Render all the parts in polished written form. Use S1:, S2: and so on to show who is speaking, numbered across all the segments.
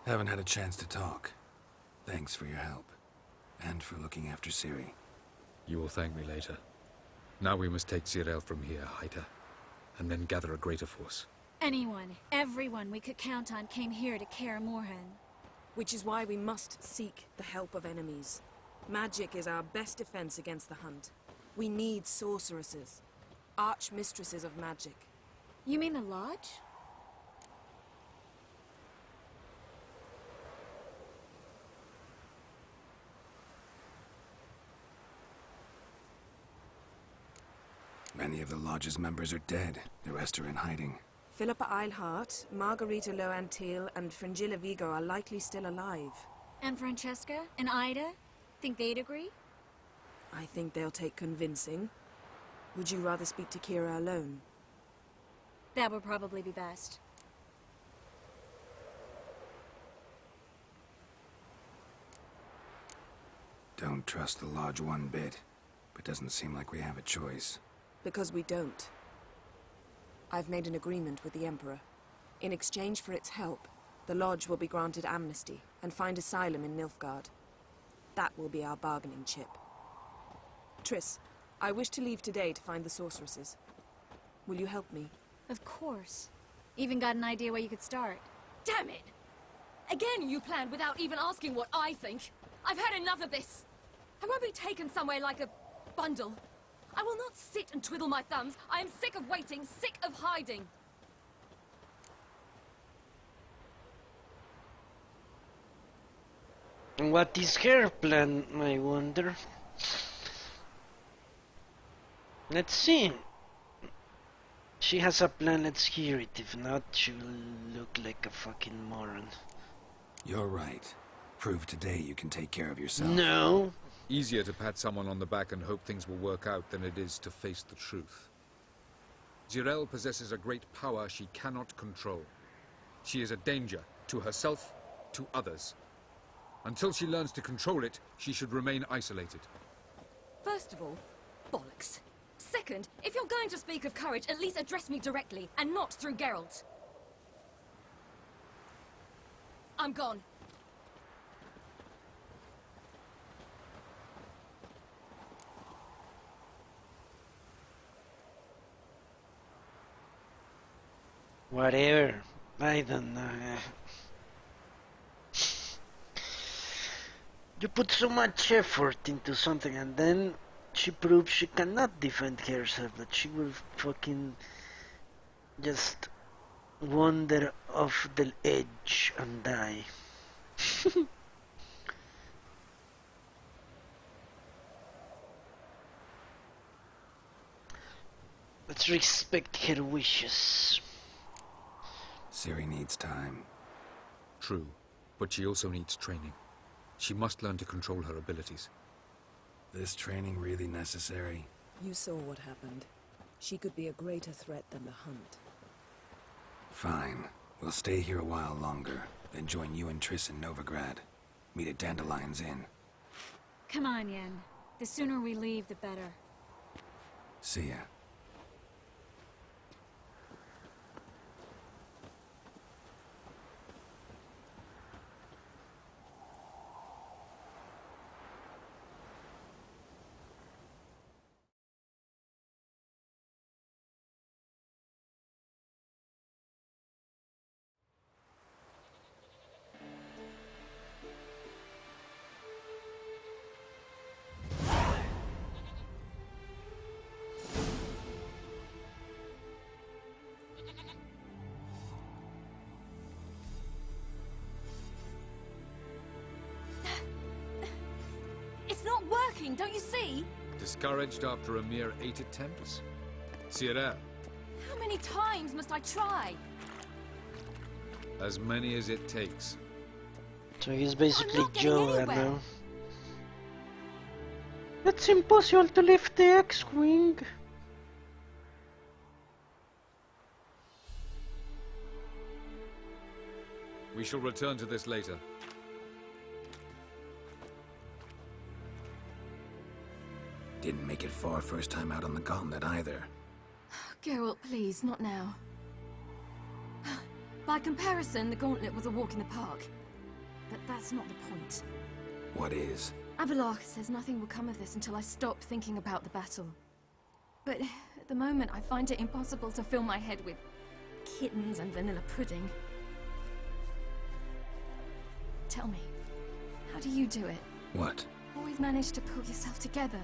S1: Haven't had a chance to talk. Thanks for your help. And for looking after Ciri.
S2: You will thank me later. Now we must take Zirael from here, Haida. And then gather a greater force.
S3: Anyone, everyone we could count on came here to Kaer Morhen.
S4: Which is why we must seek the help of enemies. Magic is our best defense against the Hunt. We need sorceresses. Archmistresses of magic.
S3: You mean the Lodge?
S1: Many of the Lodge's members are dead. The rest are in hiding.
S4: Philippa Eilhart, Margarita Loantil, and Fringilla Vigo are likely still alive.
S3: And Francesca? And Ida? Think they'd agree?
S4: I think they'll take convincing. Would you rather speak to Kira alone?
S3: That would probably be best.
S1: Don't trust the Lodge one bit, but doesn't seem like we have a choice.
S4: Because we don't. I've made an agreement with the Emperor. In exchange for its help, the Lodge will be granted amnesty and find asylum in Nilfgaard. That will be our bargaining chip. Triss, I wish to leave today to find the sorceresses. Will you help me?
S3: Of course. Even got an idea where you could start.
S5: Damn it! Again you planned without even asking what I think. I've had enough of this. I won't be taken somewhere like a bundle. I will not sit and twiddle my thumbs. I am sick of waiting, sick of hiding.
S6: What is her plan, I wonder? Let's see. She has a plan, let's hear it. If not, she will look like a fucking moron.
S1: You're right. Prove today you can take care of yourself.
S6: No.
S2: Easier to pat someone on the back and hope things will work out than it is to face the truth. Zirael possesses a great power she cannot control. She is a danger to herself, to others. Until she learns to control it, she should remain isolated.
S5: First of all, bollocks. Second, if you're going to speak of courage, at least address me directly, and not through Geralt. I'm gone.
S6: Whatever. I don't know. You put so much effort into something and then she proves she cannot defend herself, that she will fucking just wander off the edge and die. Let's respect her wishes.
S1: Ciri needs time.
S2: True, but she also needs training. She must learn to control her abilities.
S1: This training really necessary?
S4: You saw what happened. She could be a greater threat than the Hunt.
S1: Fine. We'll stay here a while longer, then join you and Triss in Novigrad. Meet at Dandelion's Inn.
S3: Come on, Yen. The sooner we leave, the better.
S1: See ya.
S5: It's not working, don't you see?
S2: Discouraged after a mere 8 attempts? Zirael,
S5: How many times must I try?
S2: as many as it takes.
S6: So he's basically
S5: not getting
S6: Joe
S5: anywhere.
S6: now. It's impossible to lift the X-Wing.
S2: We shall return to this later.
S1: Didn't make it far first time out on the gauntlet either.
S5: Geralt, please, not now. By comparison, the gauntlet was a walk in the park. but that's not the point.
S1: What is?
S5: Avalok says nothing will come of this until I stop thinking about the battle. But at the moment, I find it impossible to fill my head with kittens and vanilla pudding. Tell me, how do you do it?
S1: What?
S5: Always manage to pull yourself together.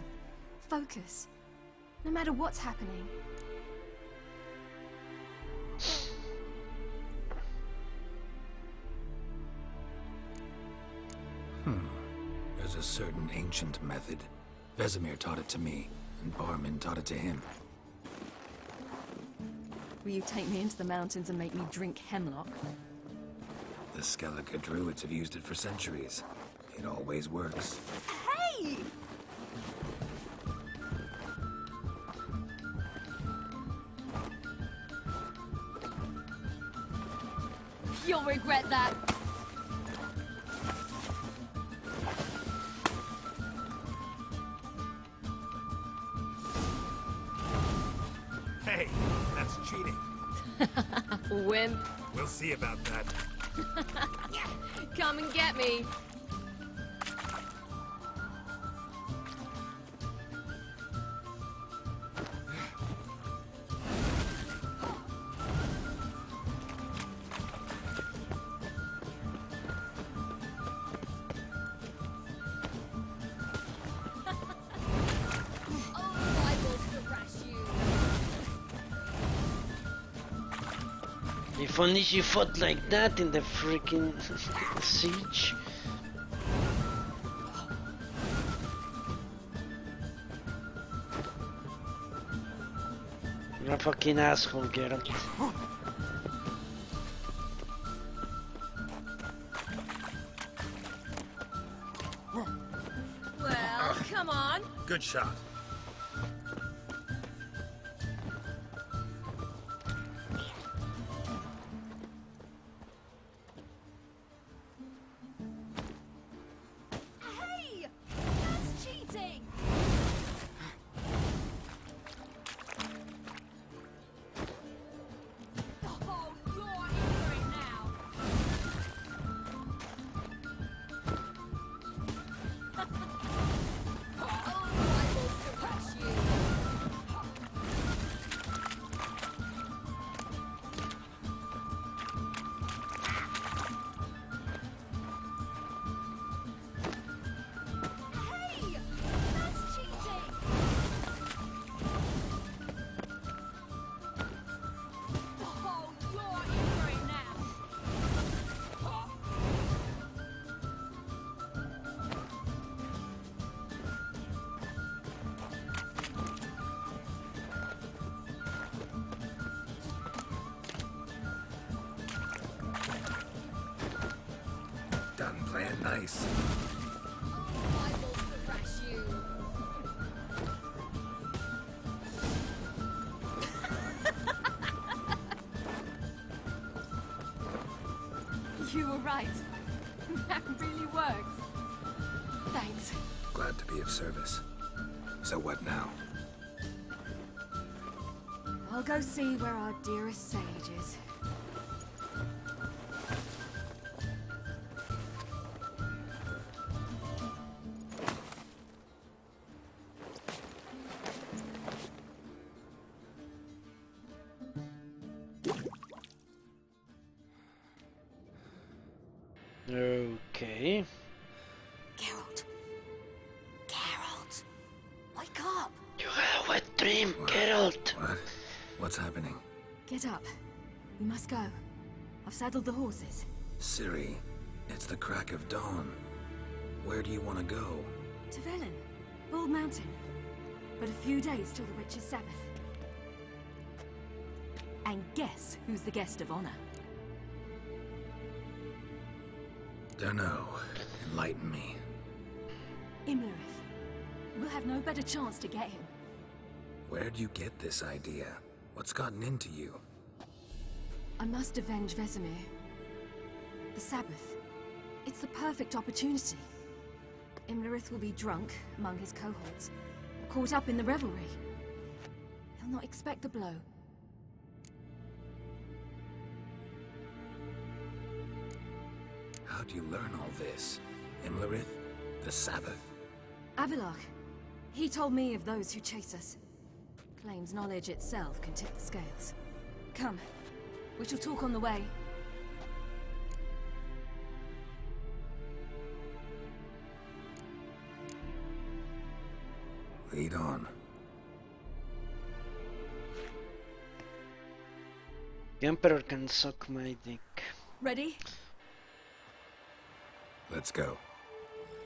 S5: Focus. No matter what's happening.
S1: There's a certain ancient method. Vesemir taught it to me, and Barman taught it to him.
S5: Will you take me into the mountains and make me drink hemlock?
S1: The Skellige druids have used it for centuries. It always works.
S5: Hey! You'll regret that.
S7: Hey, that's cheating.
S5: Wimp.
S7: We'll see about that.
S5: Come and get me.
S6: If only she fought like that in the freaking siege. You're a fucking asshole, Geralt.
S5: Well, come on.
S7: Good shot.
S5: Hey! That's cheating! Oh, you're in for it now. Oh, I will crush you. Hey! That's cheating! Oh, you're in for it now.
S1: Done playing nice.
S5: I will crush you. You were right. That really works. Thanks.
S1: Glad to be of service. So what now?
S5: I'll go see where our dearest sage is.
S6: Okay.
S5: Geralt. Geralt. Wake up.
S6: You had a wet dream, Geralt.
S1: What? What's happening?
S5: Get up. We must go. I've saddled the horses.
S1: Ciri, it's the crack of dawn. Where do you want to go?
S5: To Velen. Bald Mountain. But a few days till the Witch's Sabbath. And guess who's the guest of honor?
S1: Dunno. Enlighten me.
S5: Imlerith. We'll have no better chance to get him.
S1: Where'd you get this idea? What's gotten into you?
S5: I must avenge Vesemir. The Sabbath. It's the perfect opportunity. Imlerith will be drunk among his cohorts, caught up in the revelry. He'll not expect the blow.
S1: How How'd you learn all this? Imlerith? The Sabbath?
S5: Avilark. He told me of those who chase us. Claims knowledge itself can tip the scales. Come. We shall talk on the way.
S1: Lead on.
S6: The Emperor can suck my dick.
S5: Ready?
S1: Let's go.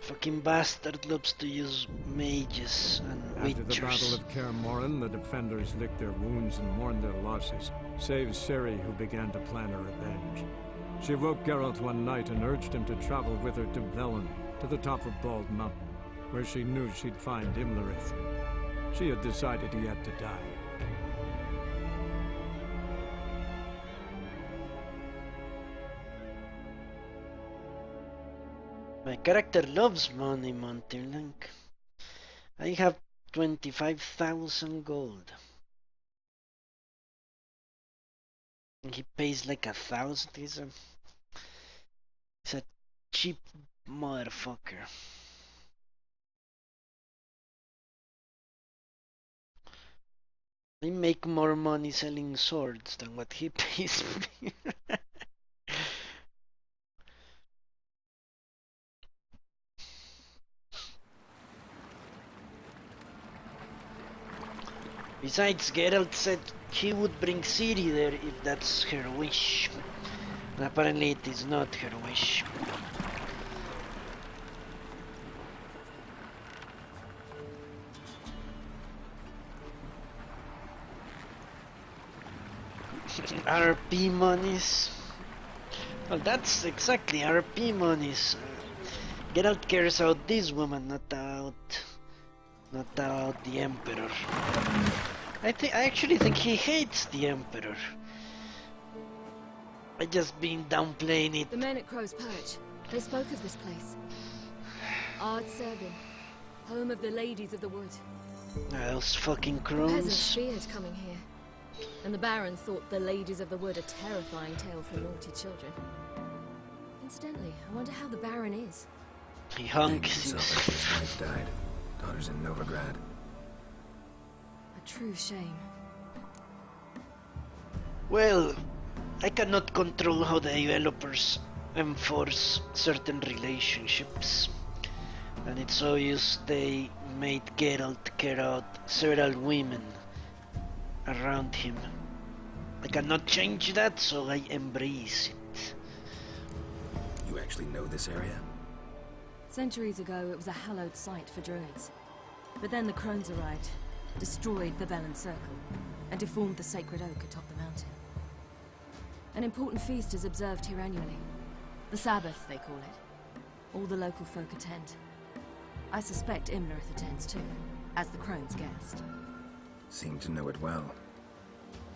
S6: Fucking bastard loves to use mages and
S8: After the Battle
S6: witchers.
S8: of Kaer Morhen, the defenders licked their wounds and mourned their losses, save Ciri, who began to plan a revenge. She woke Geralt one night and urged him to travel with her to Velen, to the top of Bald Mountain, where she knew she'd find Imlerith. She had decided he had to die.
S6: My character loves money, Monty. I have 25,000 gold. And he pays like 1,000. He's a cheap motherfucker. I make more money selling swords than what he pays me. Besides, Geralt said he would bring Ciri there if that's her wish. And apparently it is not her wish. RP monies. Well, that's exactly RP monies. Geralt cares about this woman, not about the Emperor. I actually think he hates the Emperor. I just been downplaying it.
S5: The men at Crow's Perch. They spoke of this place. Ard Sergin, home of the Ladies of the Wood.
S6: Those fucking
S5: Peasants
S6: crones.
S5: feared coming here. And the Baron thought the Ladies of the Wood a terrifying tale for naughty children. Incidentally, I wonder how the Baron is.
S6: He
S1: Hanged
S6: hunks
S1: himself after his wife died. Daughter's in Novigrad.
S5: A true shame.
S6: Well, I cannot control how the developers enforce certain relationships. And it's obvious they made Geralt care out several women around him. I cannot change that, so I embrace it.
S1: You actually know this area?
S5: Centuries ago, it was a hallowed site for druids. But then the crones arrived, destroyed the Velen Circle, and deformed the sacred oak atop the mountain. An important feast is observed here annually. The Sabbath, they call it. All the local folk attend. I suspect Imlerith attends too, as the crone's guest.
S1: Seem to know it well.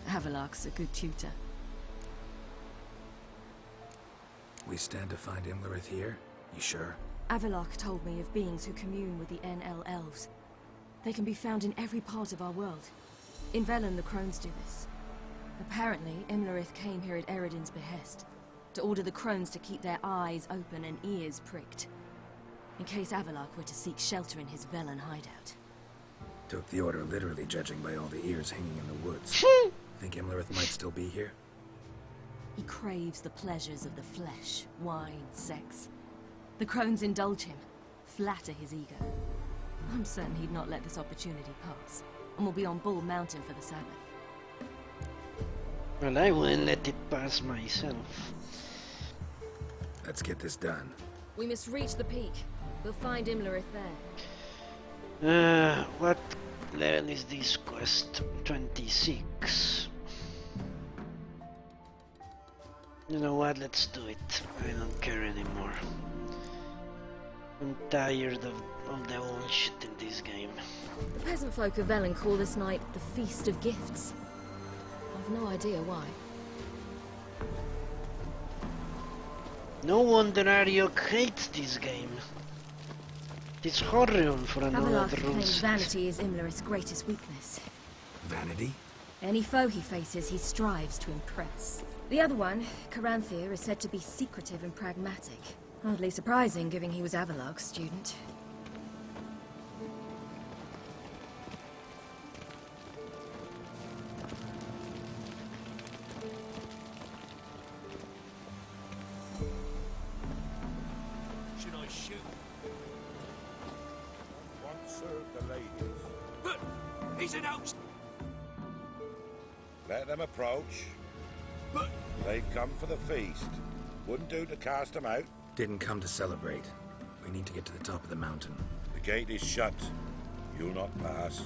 S5: Avilark's a good tutor.
S1: We stand to find Imlerith here? You sure?
S5: Avilark told me of beings who commune with the NL elves. They can be found in every part of our world. In Velen, the crones do this. Apparently, Imlerith came here at Eredin's behest, to order the crones to keep their eyes open and ears pricked, in case Avilark were to seek shelter in his Velen hideout.
S1: Took the order literally, judging by all the ears hanging in the woods. Think Imlerith might still be here?
S5: He craves the pleasures of the flesh, wine, sex. The crones indulge him, flatter his ego. I'm certain he'd not let this opportunity pass, and will be on Bull Mountain for the Sabbath.
S6: Well, I wouldn't let it pass myself.
S1: Let's get this done.
S5: We must reach the peak. We'll find Imlerith there.
S6: What level is this quest? 26. You know what, let's do it. I don't care anymore. I'm tired of all the bullshit in this game.
S5: The peasant folk of Velen call this night the Feast of Gifts. I've no idea why.
S6: No wonder Ariok hates this game. It's horrible for another
S5: Avilark
S6: rules.
S5: claims vanity is Imlerith's greatest weakness.
S1: Vanity?
S5: Any foe he faces, he strives to impress. The other one, Caranthir, is said to be secretive and pragmatic. Hardly surprising, given he was Avalok's student.
S7: Should I shoot?
S9: Once served the ladies.
S7: But he's an out.
S9: Let them approach.
S7: But
S9: They've come for the feast. Wouldn't do to cast them out.
S1: Didn't come to celebrate. We need to get to the top of the mountain.
S9: The gate is shut. You'll not pass.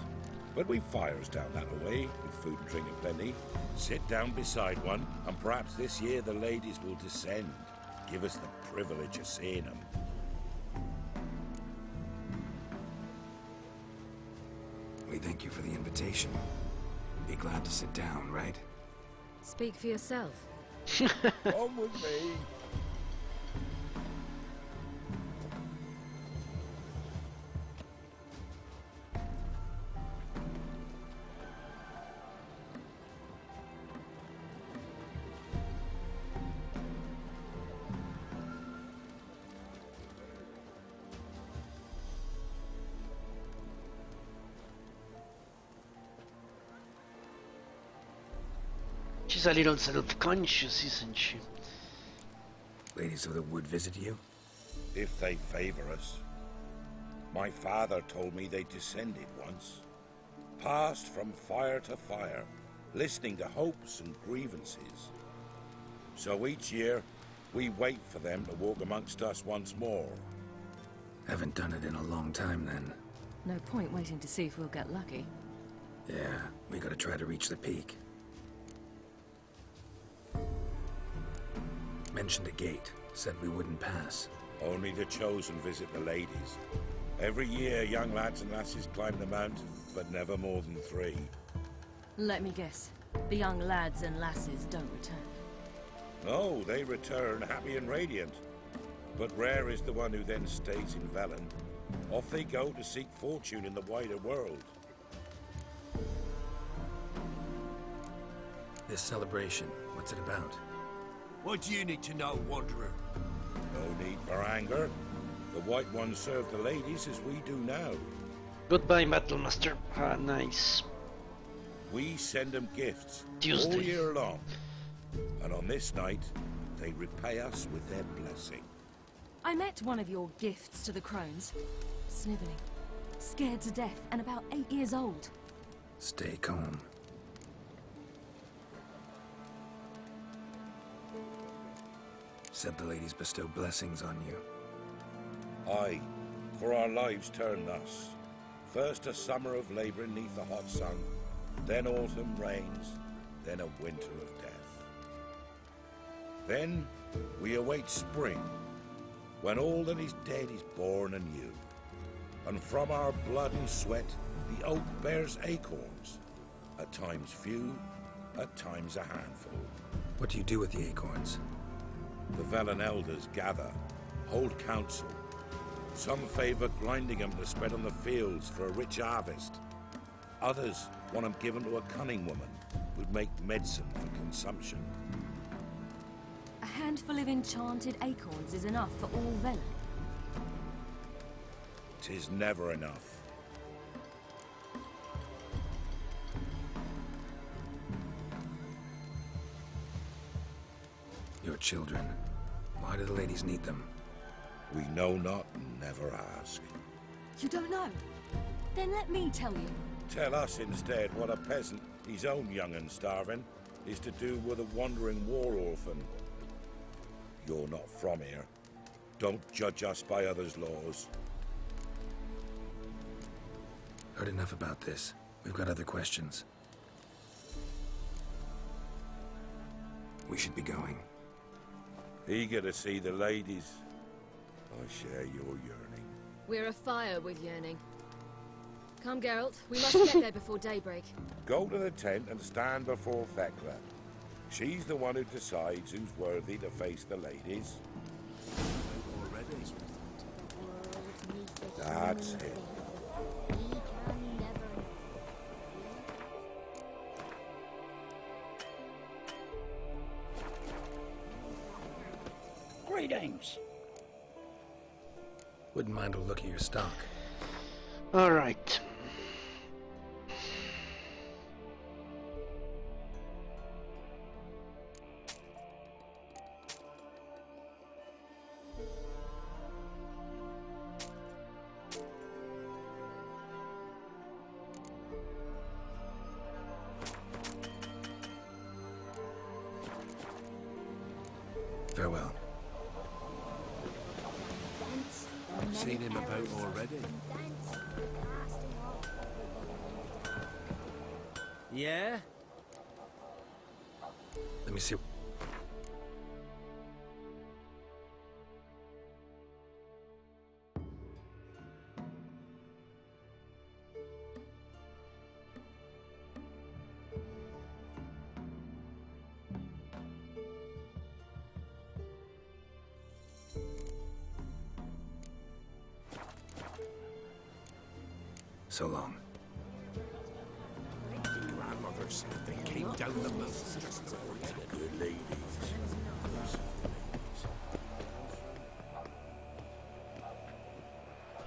S9: But we've fires down that way, with food and drink aplenty. Sit down beside one, and perhaps this year the ladies will descend. Give us the privilege of seeing them.
S1: We thank you for the invitation. Be glad to sit down, right?
S5: Speak for yourself.
S9: Come with me.
S6: She's a little self-conscious, isn't she?
S1: Ladies of the Wood visit you?
S9: If they favor us. My father told me they descended once. Passed from fire to fire, listening to hopes and grievances. So each year, we wait for them to walk amongst us once more.
S1: Haven't done it in a long time, then.
S5: No point waiting to see if we'll get lucky.
S1: Yeah, we gotta try to reach the peak. Mentioned a gate. Said we wouldn't pass.
S9: Only the chosen visit the ladies. Every year, young lads and lasses climb the mountain, but never more than 3.
S5: Let me guess. The young lads and lasses don't return.
S9: No, they return happy and radiant. But rare is the one who then stays in Velen. Off they go to seek fortune in the wider world.
S1: This celebration, what's it about?
S7: what do you need to know, Wanderer?
S9: No need for anger. The White Ones serve the ladies as we do now.
S6: Goodbye, Battlemaster. Ah, nice.
S9: We send them gifts
S6: Tuesday.
S9: all year long. And on this night, they repay us with their blessing.
S5: I met one of your gifts to the crones. Sniveling, scared to death, and about 8 years old.
S1: Stay calm. Said the ladies bestow blessings on you.
S9: Aye, for our lives turn thus. First a summer of labouring neath the hot sun, then autumn rains, then a winter of death. Then we await spring, when all that is dead is born anew. And from our blood and sweat the oak bears acorns, at times few, at times a handful.
S1: What do you do with the acorns?
S9: The Velen elders gather, hold council. Some favour grinding them to spread on the fields for a rich harvest. Others want them given to a cunning woman who'd make medicine for consumption.
S5: A handful of enchanted acorns is enough for all Velen.
S9: 'Tis never enough.
S1: Your children. Why do the ladies need them?
S9: We know not and never ask.
S5: You don't know? Then let me tell you.
S9: Tell us instead what a peasant, his own young and starving, is to do with a wandering war orphan. You're not from here. Don't judge us by others' laws.
S1: Heard enough about this. We've got other questions. We should be going.
S9: Eager to see the ladies. I share your yearning.
S5: We're afire with yearning. Come, Geralt. We must get there before daybreak.
S9: Go to the tent and stand before Thekla. She's the one who decides who's worthy to face the ladies.
S7: Already?
S9: That's it.
S10: Greetings.
S1: Wouldn't mind a look at your stock.
S6: Alright.
S1: Farewell.
S7: Seen him about already?
S10: Yeah?
S1: Let me see. So long.
S7: Grandmother said they came down the mountain just before good ladies.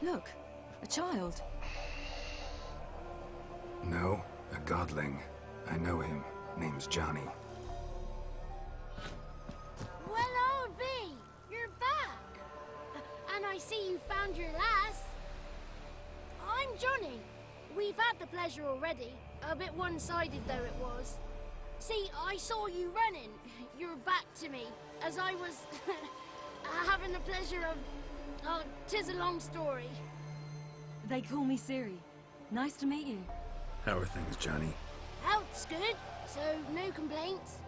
S5: Look, a child.
S1: No, a godling. I know him. Name's Johnny.
S11: Well, old B, you're back. And I see you found your lass. I'm Johnny. We've had the pleasure already. A bit one-sided though it was. See, I saw you running. Your back to me, as I was having the pleasure of... Oh, 'tis a long story.
S5: They call me Siri. Nice to meet you.
S1: How are things, Johnny?
S11: Health's good, so no complaints.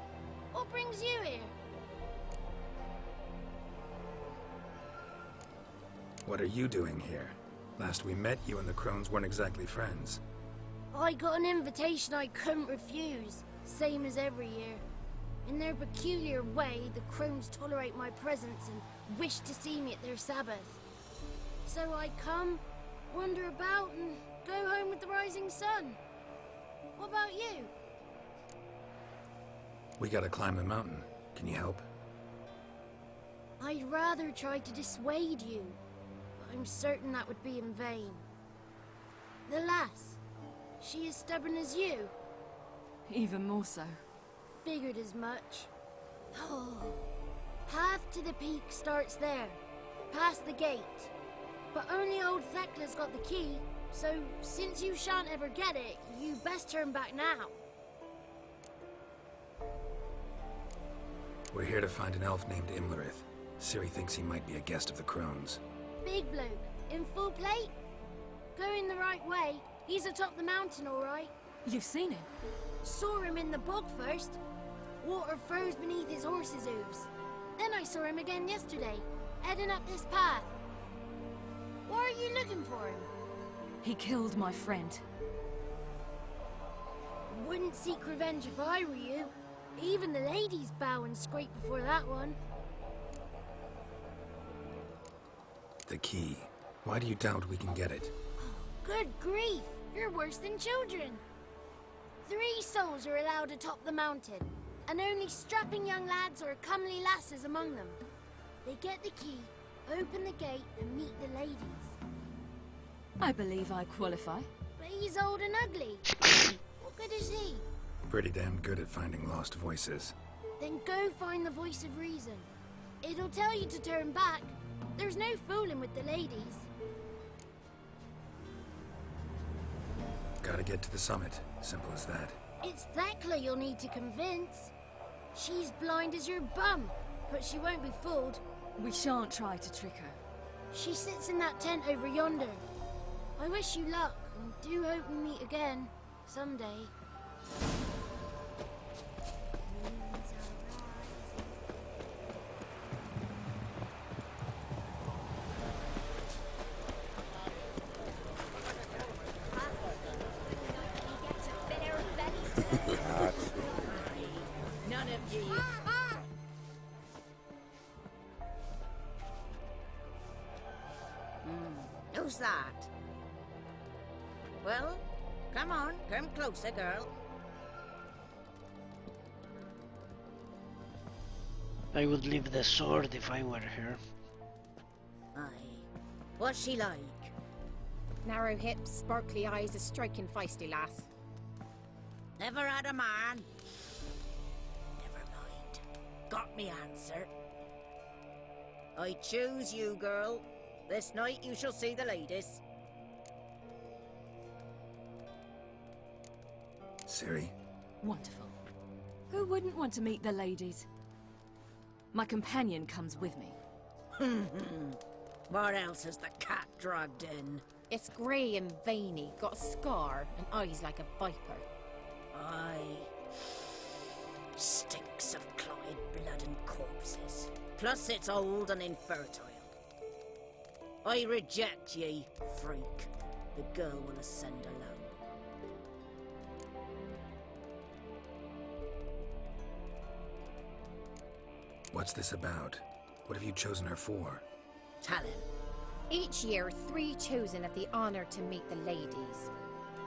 S11: What brings you here?
S1: What are you doing here? Last we met, you and the Crones weren't exactly friends.
S11: I got an invitation I couldn't refuse, same as every year. In their peculiar way, the Crones tolerate my presence and wish to see me at their Sabbath. So I come, wander about, and go home with the rising sun. What about you?
S1: We gotta climb the mountain. Can you help?
S11: I'd rather try to dissuade you, but I'm certain that would be in vain. The lass, she as stubborn as you?
S5: Even more so.
S11: Figured as much. Oh. Path to the peak starts there, past the gate. But only old Thekla's got the key, so since you shan't ever get it, you best turn back now.
S1: We're here to find an elf named Imlerith. Ciri thinks he might be a guest of the Crones.
S11: Big bloke, in full plate? Going the right way, he's atop the mountain all right.
S5: You've seen him?
S11: Saw him in the bog first. Water froze beneath his horse's hooves. Then I saw him again yesterday, heading up this path. Why are you looking for him?
S5: He killed my friend.
S11: Wouldn't seek revenge if I were you. Even the ladies bow and scrape before that one.
S1: The key. Why do you doubt we can get it?
S11: Good grief, you're worse than children. 3 souls are allowed atop the mountain, and only strapping young lads or comely lasses among them. They get the key, open the gate, and meet the ladies.
S5: I believe I qualify.
S11: But he's old and ugly. What good is he?
S1: Pretty damn good at finding lost voices.
S11: Then go find the voice of reason. It'll tell you to turn back. There's no fooling with the ladies.
S1: Gotta get to the summit. Simple as that.
S11: It's Thekla you'll need to convince. She's blind as your bum, but she won't be fooled.
S5: We shan't try to trick her.
S11: She sits in that tent over yonder. I wish you luck, and do hope we meet again, someday.
S10: None of you.
S12: Who's that? Well, come on, come closer, girl.
S6: I would leave the sword if I were her.
S12: Aye. What's she like?
S10: Narrow hips, sparkly eyes, a striking feisty lass.
S12: Never had a man. Never mind. Got me answer. I choose you, girl. This night you shall see the ladies.
S1: Ciri?
S5: Wonderful. Who wouldn't want to meet the ladies? My companion comes with me.
S12: What else has the cat dragged in?
S10: It's grey and veiny, got a scar, and eyes like a viper.
S12: Aye. Stinks of clotted blood and corpses. Plus it's old and infertile. I reject ye, freak. The girl will ascend alone.
S1: What's this about? What have you chosen her for?
S12: Tell him.
S10: Each year, 3 chosen have the honor to meet the ladies.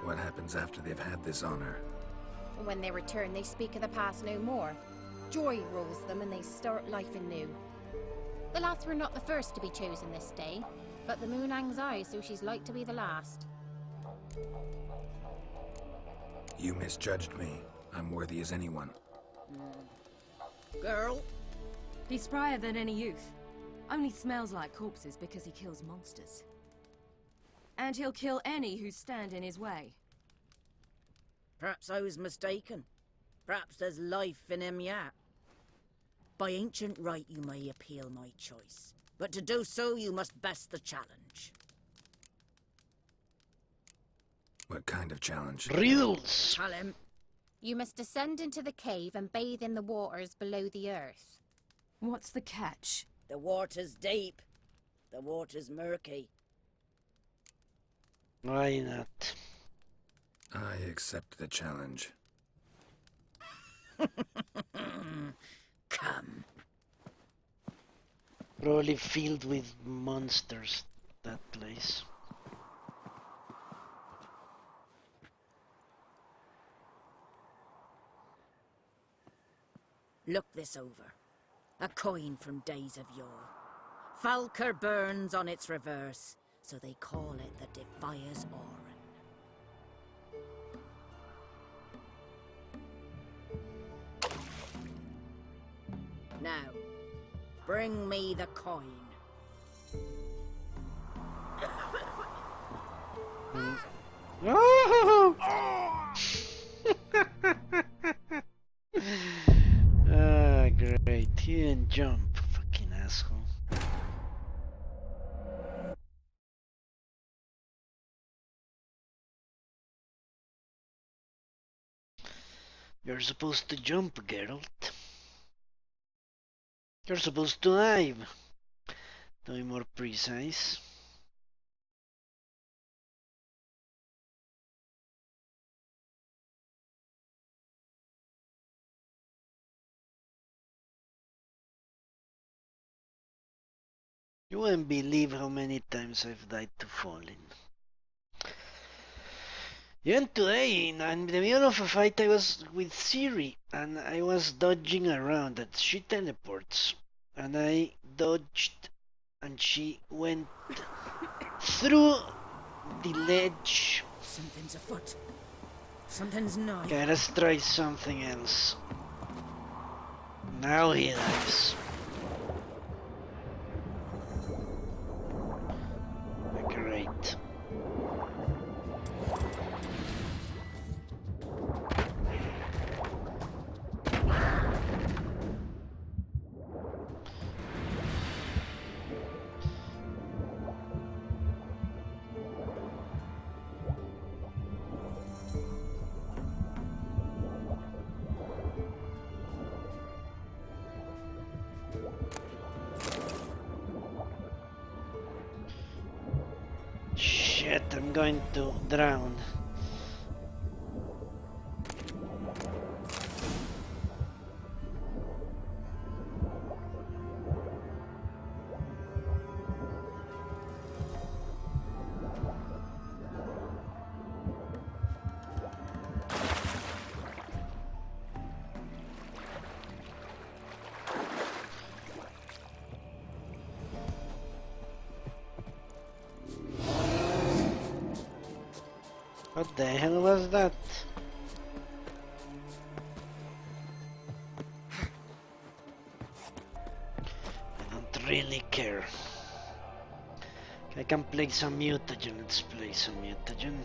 S1: What happens after they've had this honor?
S10: When they return, they speak of the past no more. Joy rules them and they start life anew. The lass were not the first to be chosen this day, but the moon hangs high, so she's like to be the last.
S1: You misjudged me. I'm worthy as anyone.
S12: Girl?
S5: He's sprier than any youth. Only smells like corpses because he kills monsters. And he'll kill any who stand in his way.
S12: Perhaps I was mistaken. Perhaps there's life in him yet. By ancient right you may appeal my choice. But to do so you must best the challenge.
S1: What kind of challenge?
S6: Riddles!
S12: Tell him.
S10: You must descend into the cave and bathe in the waters below the earth.
S5: What's the catch?
S12: The water's deep. The water's murky.
S6: Why not?
S1: I accept the challenge.
S12: Come.
S6: Probably filled with monsters, that place.
S12: Look this over. A coin from days of yore. Falker burns on its reverse, so they call it the Defier's Oran. Now, bring me the coin.
S6: Ah, great. He didn't jump, fucking asshole. You're supposed to jump, Geralt. You're supposed to dive. To be more precise. You wouldn't believe how many times I've died to falling. Even today, in the middle of a fight, I was with Ciri, and I was dodging around, and she teleports, and I dodged, and she went through the ledge.
S12: Something's afoot. Something's nigh.
S6: Okay, let's try something else. Now he dives. Great. Shit, I'm going to drown. What the hell was that? I don't really care. I can play some mutagen. Let's play some mutagen.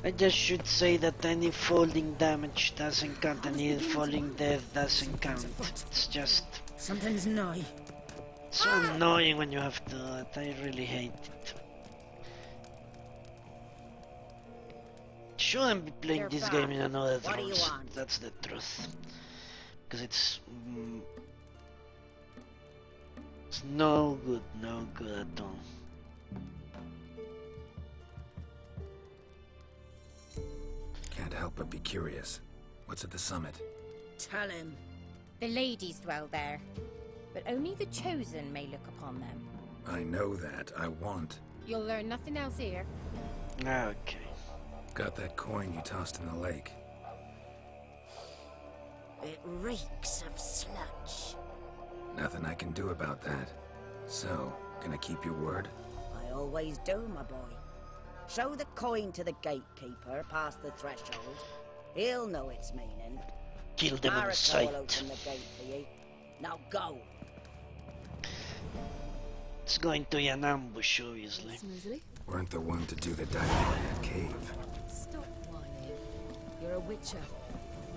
S6: I just should say that any falling damage doesn't count, any falling death doesn't count. It's just...
S12: Something's nigh.
S6: so annoying when you have to do that. I really hate it. Shouldn't be playing this game in another rules. That's the truth. Because it's no good at all.
S1: Can't help but be curious. What's at the summit?
S12: Tell him.
S10: The ladies dwell there, but only the chosen may look upon them.
S1: I know that. I want.
S10: You'll learn nothing else here.
S6: Okay.
S1: Got that coin you tossed in the lake.
S12: It reeks of sludge.
S1: Nothing I can do about that. So, gonna keep your word?
S12: I always do, my boy. Show the coin to the gatekeeper past the threshold. He'll know its meaning.
S6: Kill them on
S12: Mariko will
S6: sight.
S12: open the gate for you. Now go.
S6: It's going to be an ambush, obviously.
S5: Smoothly.
S1: Weren't the one to do the diving in that cave.
S5: Stop whining. You're a witcher.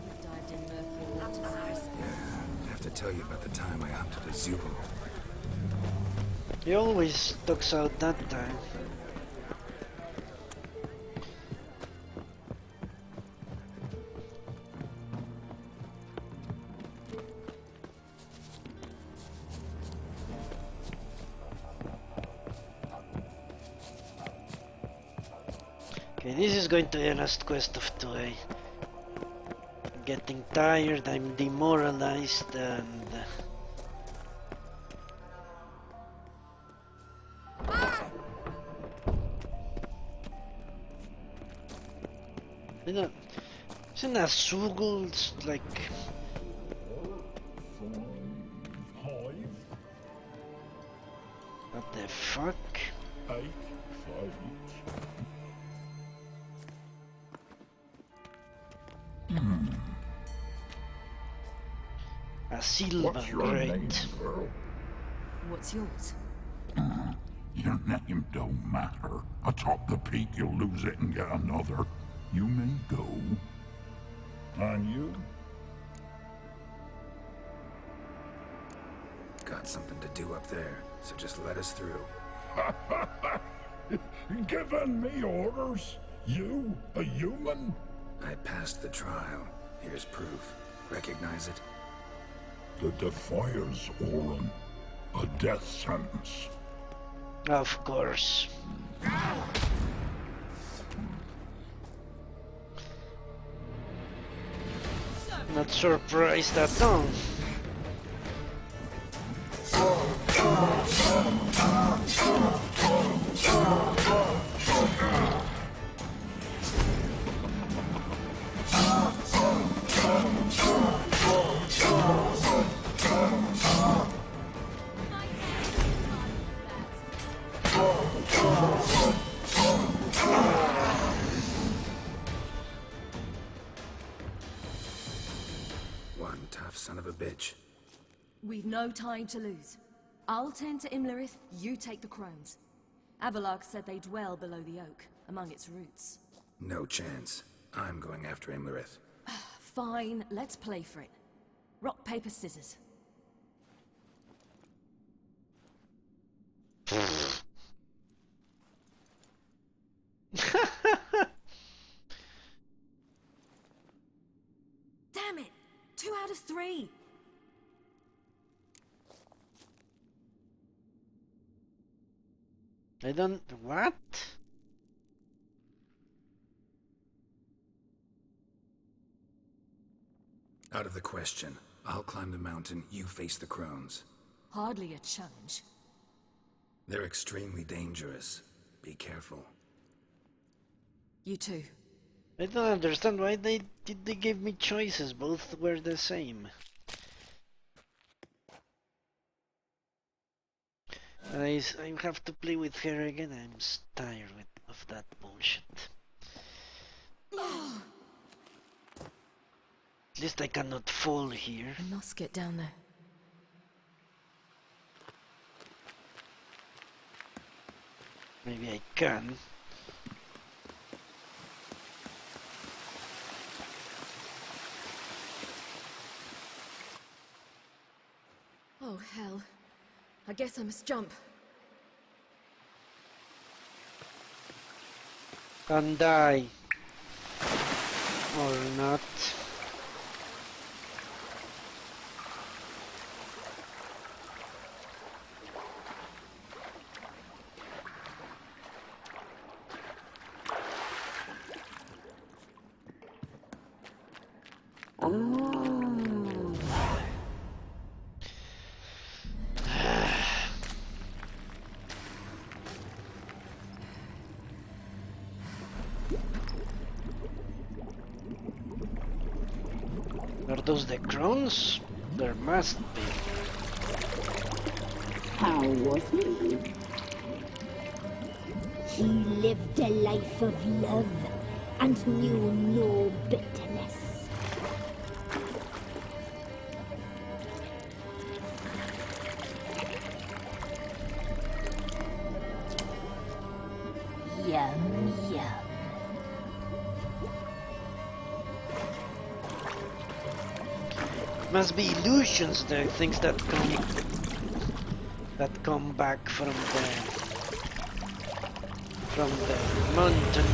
S5: You've dived in murky waters.
S1: Yeah, I have to tell you about the time I hunted a Zulu.
S6: He always talks out that time. Okay, this is going to be the last quest of today. I'm getting tired, I'm demoralized, and... You know, isn't that Suggles, like... What the fuck? A silver
S13: What's your
S6: grate.
S13: name, girl?
S5: What's yours?
S13: Your name don't matter. Atop the peak, you'll lose it and get another. You may go. And you?
S1: Got something to do up there, so just let us through.
S13: Giving me orders? You, a human?
S1: I passed the trial. Here's proof. Recognize it?
S13: The Defier's Orin. A death sentence.
S6: Of course. Not surprised at all.
S1: One tough son of a bitch.
S5: We've no time to lose. I'll tend to Imlerith, you take the crones. Avalok said they dwell below the oak, among its roots.
S1: No chance. I'm going after Imlerith.
S5: Fine, let's play for it. Rock, paper, scissors. Damn it! 2 out of 3!
S6: I don't... what?
S1: Out of the question. I'll climb the mountain, you face the crones.
S5: Hardly a challenge.
S1: They're extremely dangerous. Be careful.
S5: You too.
S6: I don't understand why they give me choices. Both were the same. I have to play with her again. I'm tired of that bullshit. At least I cannot fall here.
S5: I must get down there.
S6: Maybe I can.
S5: Oh, hell. I guess I must jump.
S6: And die. Or not. Are those the crones? There must be.
S14: How was he? He lived a life of love and knew no bitterness. Yum, yum.
S6: Must be illusions, the things that come back from the mountain.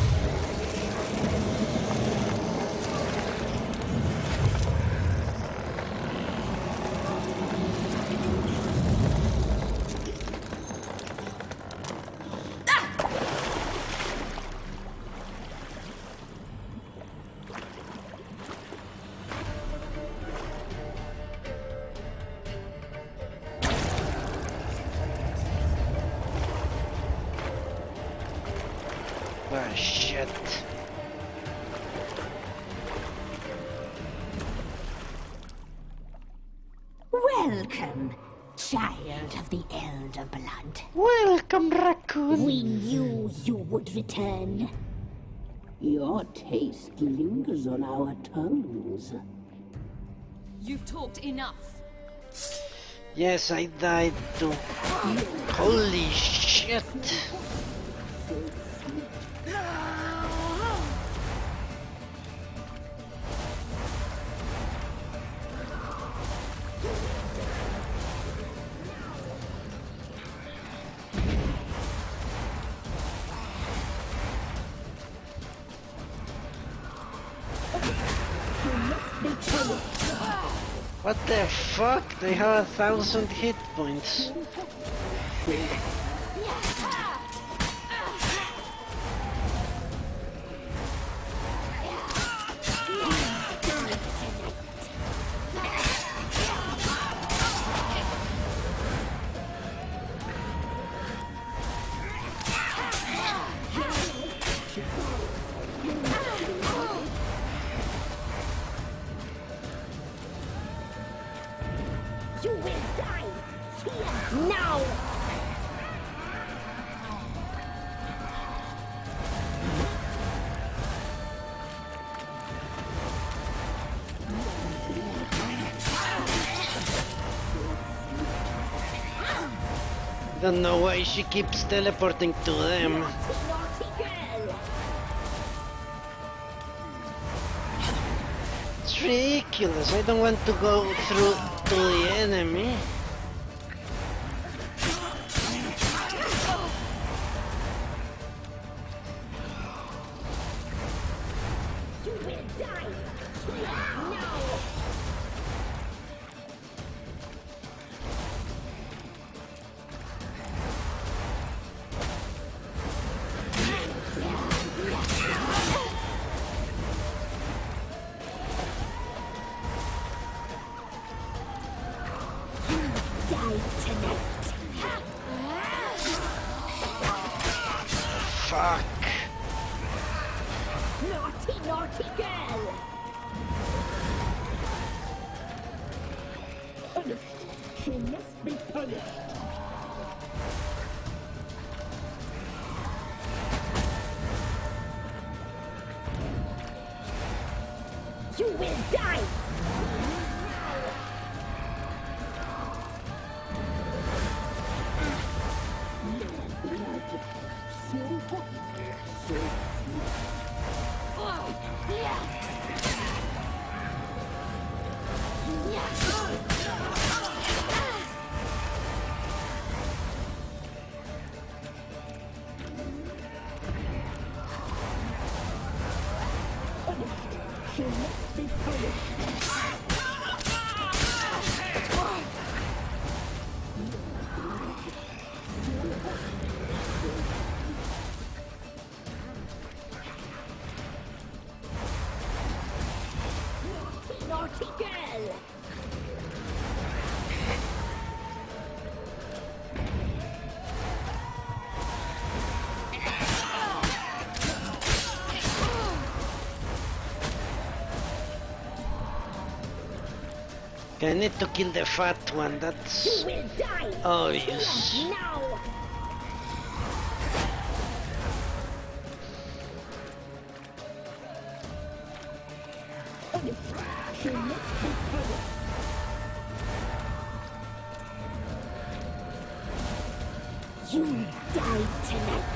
S6: Ah, shit.
S14: Welcome, child of the elder blood.
S6: Welcome, raccoon.
S14: We knew you would return. Your taste lingers on our tongues.
S5: You've talked enough.
S6: Yes, I died too. Holy shit. What the fuck? They have 1,000 hit points.
S14: You will die here now.
S6: Don't know why she keeps teleporting to them. It's ridiculous. I don't want to go through to the enemy.
S14: You will die here now.
S6: Fuck.
S14: Naughty, naughty girl! Punished. She must be punished. You will die! She must be punished. Naughty girl!
S6: I need to kill the fat one, that's obvious.
S14: Now! She must be punished. You die tonight.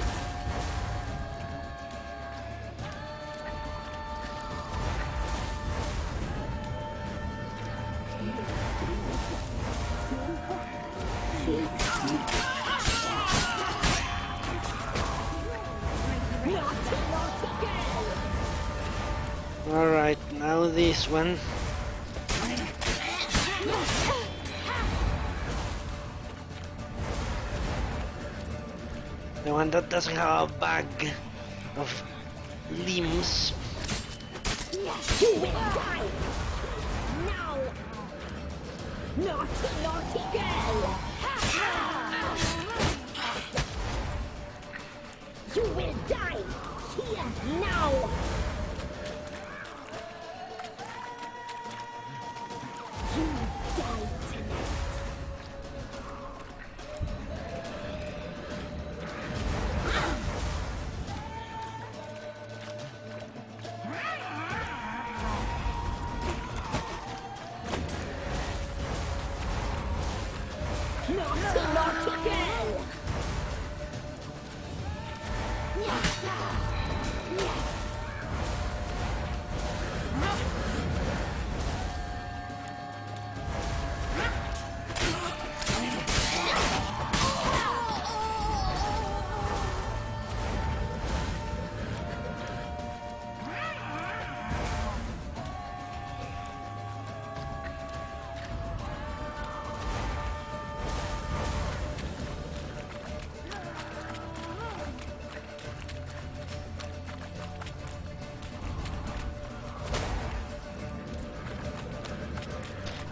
S6: Alright, now this one. The one that doesn't have a bag of limbs.
S14: You will die! Now! Naughty, naughty girl! You will die! Here, now! You die tonight! Naughty, naughty girl!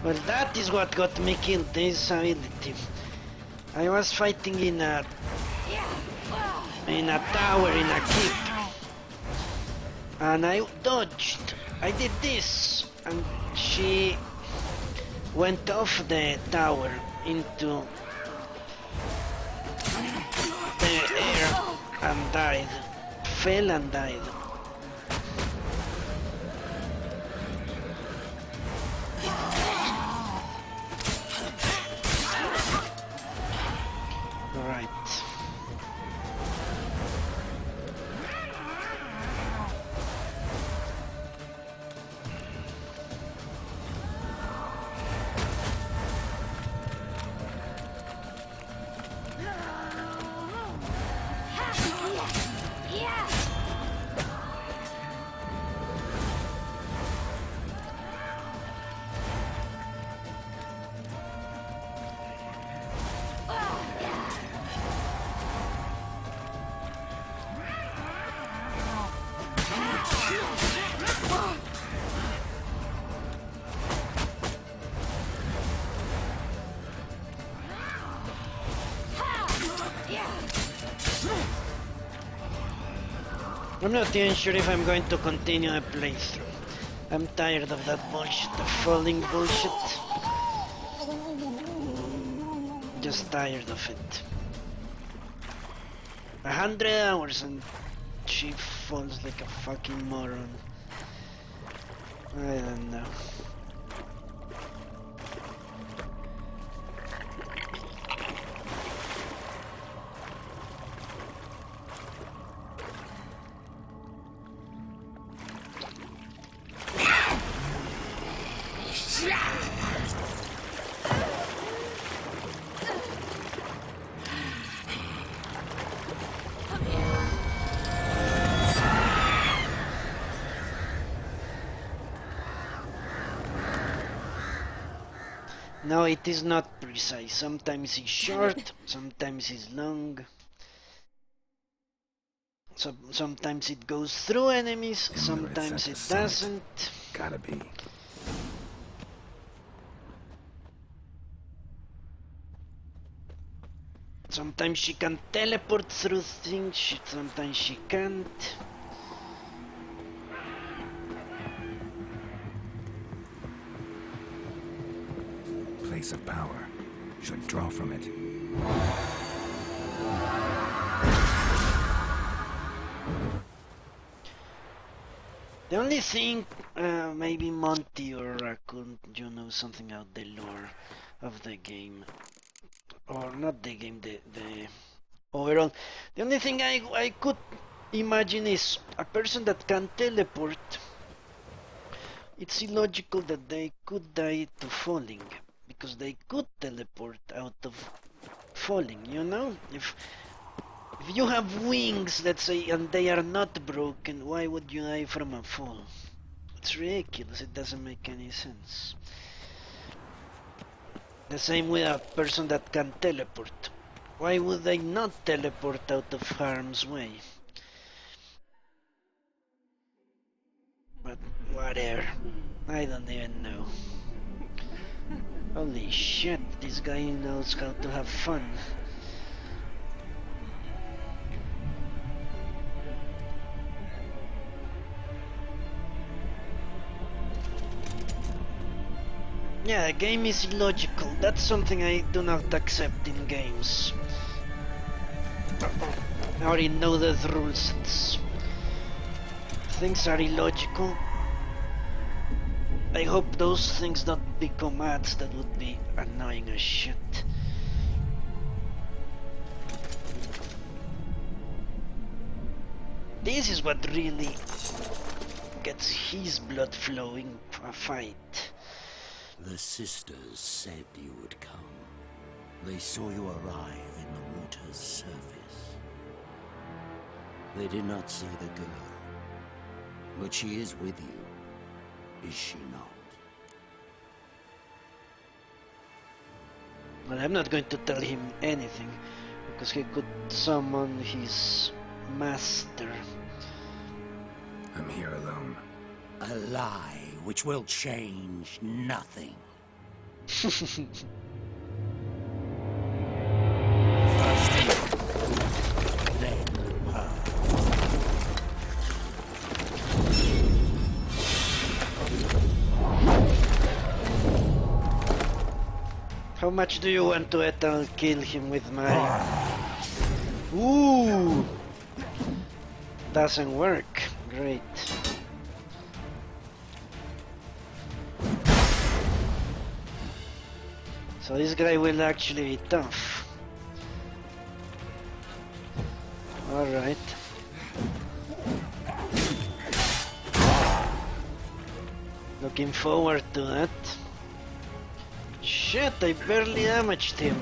S6: Well, that is what got me killed, this ability. I was fighting in a tower, in a keep. And I dodged. I did this. And she went off the tower into the air and died. Fell and died. Right. I'm not even sure if I'm going to continue a playthrough. I'm tired of that bullshit, the falling bullshit. Just tired of it. 100 hours and she falls like a fucking moron. I don't know. No, it is not precise. Sometimes it's short, sometimes it's long. Sometimes it goes through enemies, sometimes it doesn't.
S1: Gotta be.
S6: Sometimes she can teleport through things, sometimes she can't.
S1: Place of power. Should draw from it.
S6: The only thing, maybe Monty or Raccoon, you know something about the lore of the game. Or not the game, the overall. The only thing I could imagine is a person that can teleport. It's illogical that they could die to falling. Because they could teleport out of falling, you know? If you have wings, let's say, and they are not broken, why would you die from a fall? It's ridiculous, it doesn't make any sense. The same with a person that can teleport. Why would they not teleport out of harm's way? But whatever, I don't even know. Holy shit, this guy knows how to have fun. Yeah, the game is illogical. That's something I do not accept in games. I already know the rules. Things are illogical. I hope those things don't become ads. That would be annoying as shit. This is what really gets his blood flowing for a fight.
S7: The sisters said you would come. They saw you arrive in the water's surface. They did not see the girl, but she is with you, is she not?
S6: Well, I'm not going to tell him anything, because he could summon his master.
S1: I'm here alone.
S7: A lie which will change nothing. First you, then her.
S6: How much do you want to let I'll kill him with my... Ooh! Doesn't work. Great. So this guy will actually be tough. Alright. Looking forward to that. Shit, I barely damaged him.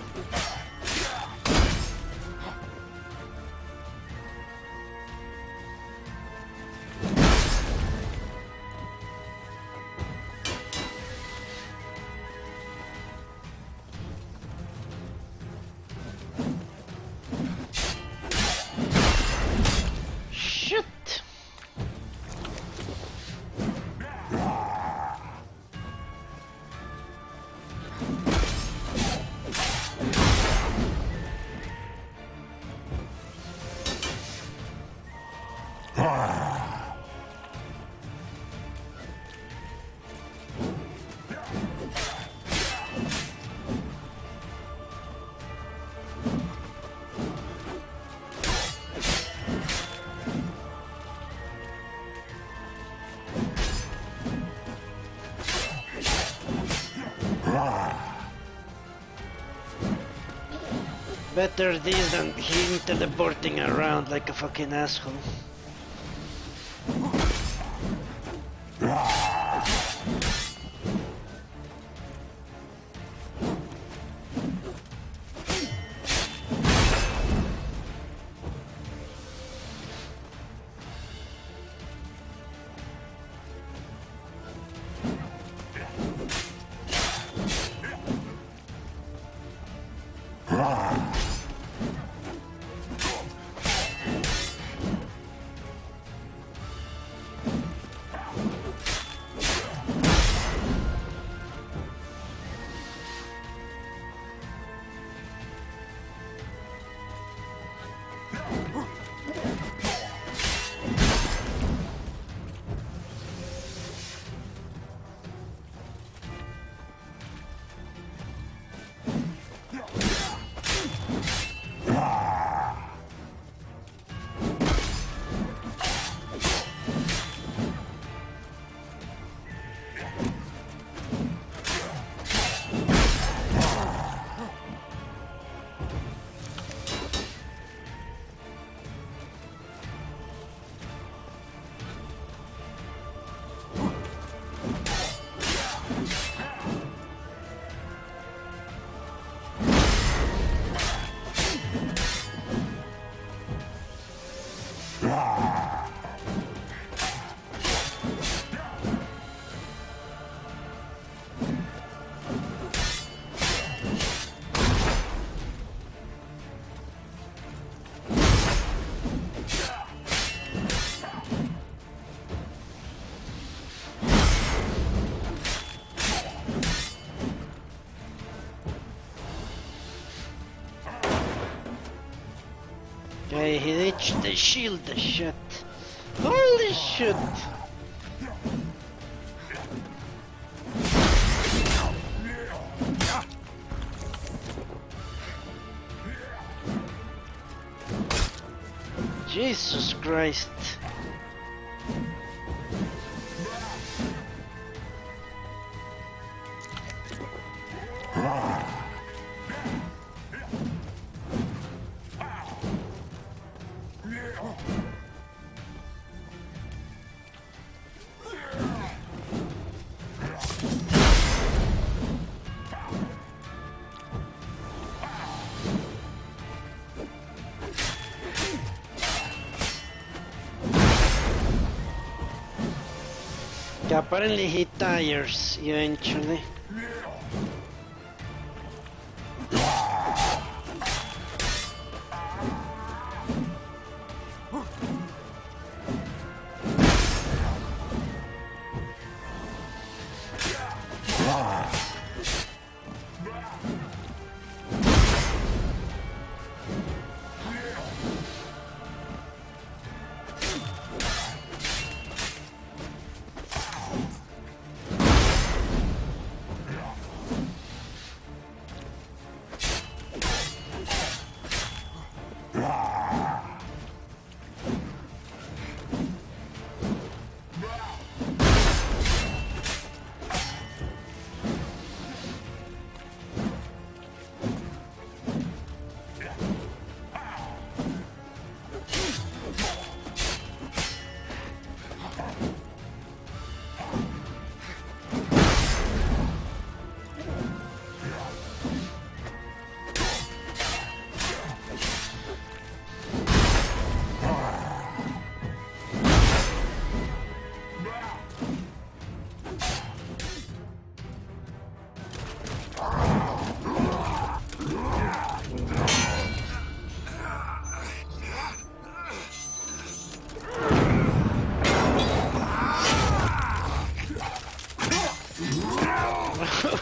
S6: Better this than him teleporting around like a fucking asshole. Okay, he reached the shield shut. Holy shit! Jesus Christ! Apparently he tires eventually.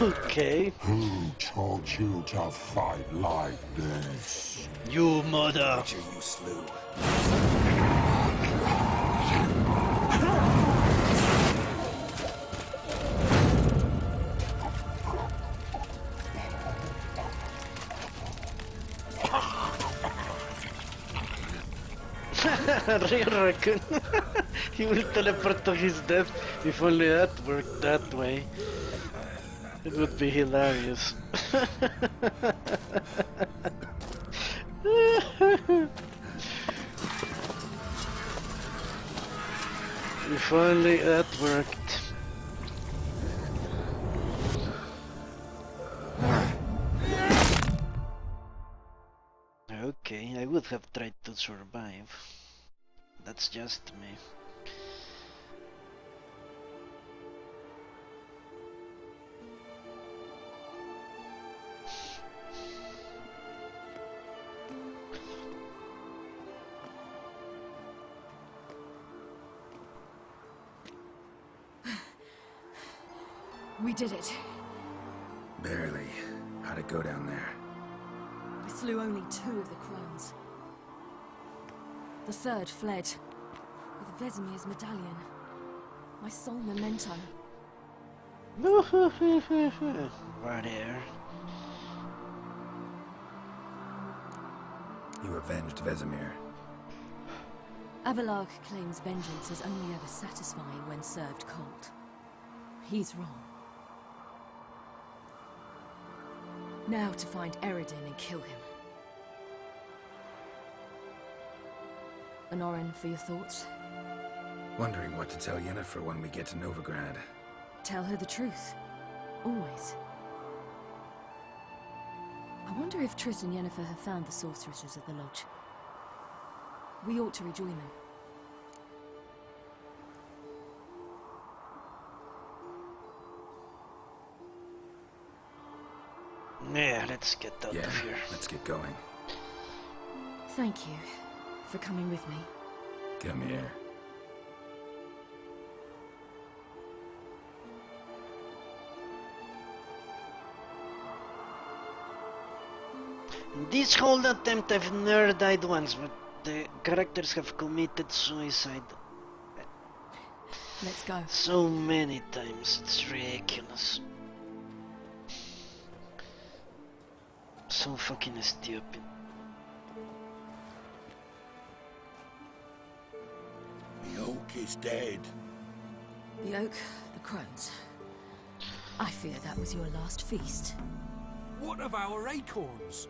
S6: Okay.
S13: Who told you to fight like this?
S6: You mother.
S1: You slew.
S6: Real raccoon. He will teleport to his death. If only that worked that way. It would be hilarious. Finally, that worked. Okay, I would have tried to survive. That's just me.
S5: We did it.
S1: Barely. How'd it go down there?
S5: We slew only 2 of the crones. The 3rd fled with Vesemir's medallion. My sole memento.
S6: Whatever.
S1: You avenged Vesemir.
S5: Avalark claims vengeance is only ever satisfying when served cold. He's wrong. Now to find Eredin and kill him. Honorin, for your thoughts?
S1: Wondering what to tell Yennefer when we get to Novigrad.
S5: Tell her the truth. Always. I wonder if Triss and Yennefer have found the sorceresses at the lodge. We ought to rejoin them.
S6: Yeah, let's get out of here.
S1: Let's get going.
S5: Thank you for coming with me.
S1: Come here.
S6: This whole attempt I've never died once, but the characters have committed suicide.
S5: Let's go.
S6: So many times, it's ridiculous. So fucking stupid.
S9: The oak is dead.
S5: The oak, the crones. I fear that was your last feast.
S15: What of our acorns?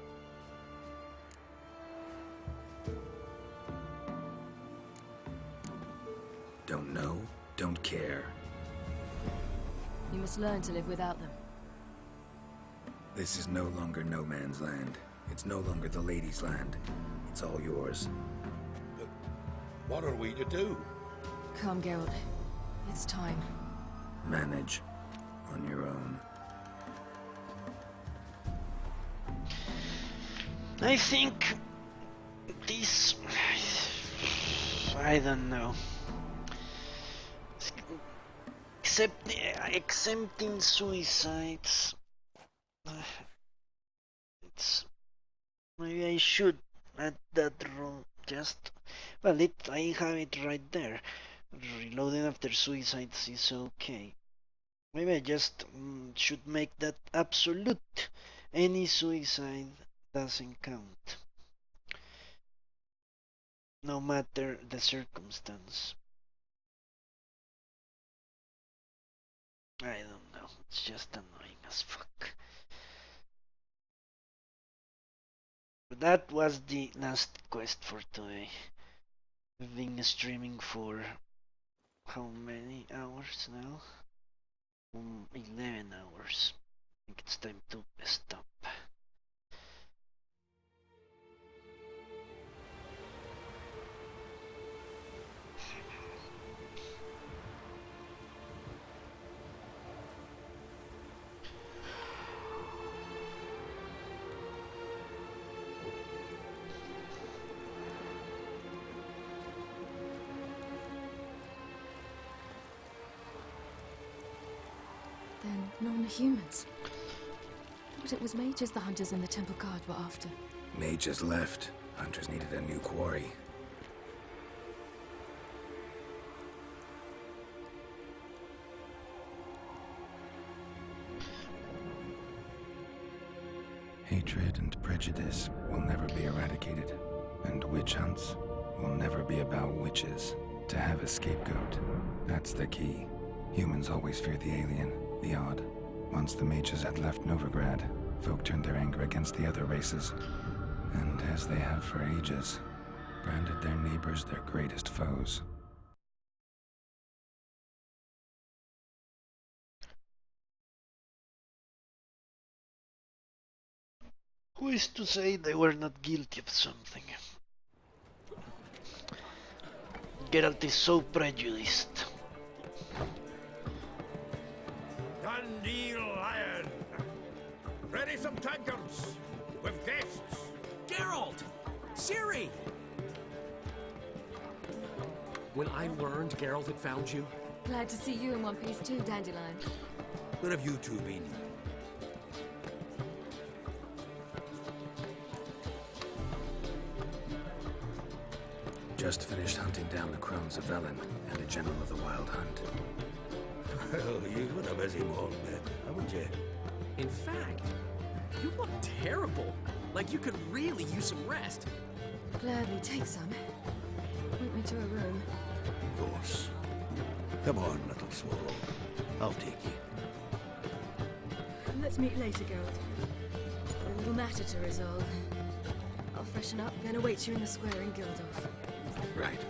S1: Don't know, don't care.
S5: You must learn to live without them.
S1: This is no longer no man's land. It's no longer the lady's land. It's all yours.
S9: But what are we to do?
S5: Come, Geralt. It's time.
S1: Manage. On your own.
S6: I think this... I don't know. Exempting suicides. It's... Maybe I should add that rule. Just... Well, I have it right there. Reloading after suicides is okay. Maybe I just should make that absolute. Any suicide doesn't count. No matter the circumstance. I don't know. It's just annoying as fuck. But that was the last quest for today. We've been streaming for how many hours now? 11 hours. I think it's time to stop.
S5: Then non-humans. But it was mages the hunters and the temple guard were after.
S1: Mages left. Hunters needed a new quarry. Hatred and prejudice will never be eradicated. And witch hunts will never be about witches. To have a scapegoat, that's the key. Humans always fear the alien, the odd. Once the mages had left Novigrad, folk turned their anger against the other races. And as they have for ages, branded their neighbors their greatest foes.
S6: Who is to say they were not guilty of something? Geralt is so prejudiced.
S16: Dundee Lion! Ready some tankards with guests!
S17: Geralt! Ciri! When I learned Geralt had found you...
S5: Glad to see you in one piece too, Dandelion.
S16: Where have you two been?
S1: Just finished hunting down the crones of Velen and a general of the Wild Hunt.
S16: Well, you've been a busy morning, then, haven't you?
S17: In fact, you look terrible. Like you could really use some rest.
S5: Gladly take some. Point me to a room.
S16: Of course. Come on, little swallow. I'll take you.
S5: Let's meet later, Geralt. A little matter to resolve. I'll freshen up, then await you in the square in Gildorf.
S1: Right.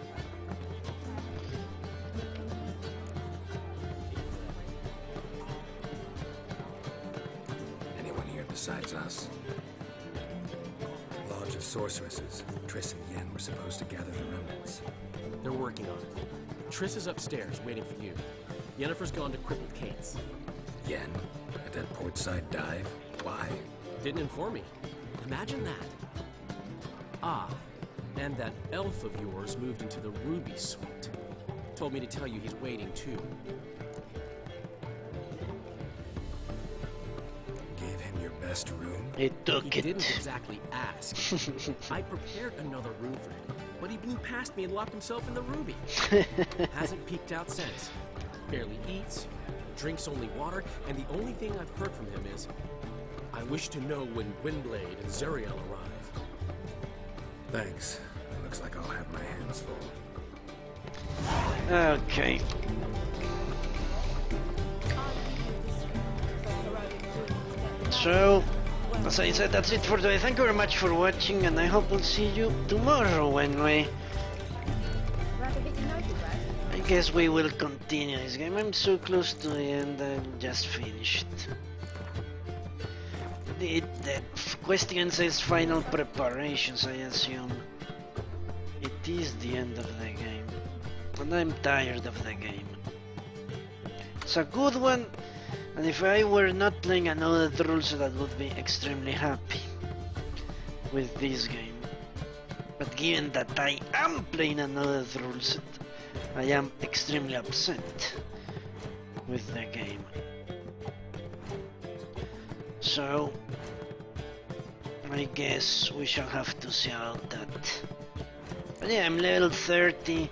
S1: Anyone here besides us? Lodge of Sorceresses. Triss and Yen were supposed to gather the remnants.
S17: They're working on it. Triss is upstairs, waiting for you. Yennefer's gone to Crippled Kate's.
S1: Yen? At that portside dive? Why?
S17: Didn't inform me. Imagine that. Ah, and that elf of yours moved into the Ruby Suite. Told me to tell you he's waiting too.
S1: Gave him your best room?
S6: He took
S17: He
S6: it.
S17: didn't exactly ask. I prepared another room for him, but he blew past me and locked himself in the Ruby. Hasn't peeked out since. Barely eats, drinks only water, and the only thing I've heard from him is, I wish to know when Windblade and Zuriel arrive.
S1: Thanks. Looks like I'll have my hands full.
S6: Okay. So, as I said, that's it for today. Thank you very much for watching, and I hope we'll see you tomorrow when I guess we will continue this game. I'm so close to the end, I just finished. The question says final preparations, I assume. It is the end of the game. And I'm tired of the game. It's a good one, and if I were not playing another rule set, I would be extremely happy with this game. But given that I am playing another rule set, I am extremely upset with the game. So, I guess we shall have to see out that. But yeah, I'm level 30.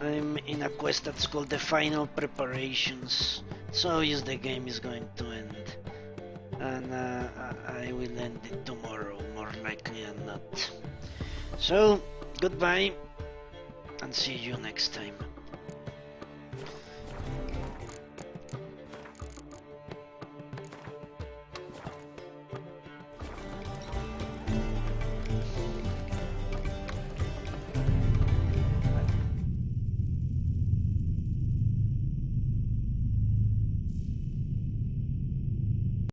S6: I'm in a quest that's called the Final Preparations. So obvious the game is going to end. And I will end it tomorrow, more likely than not. So, goodbye, and see you next time.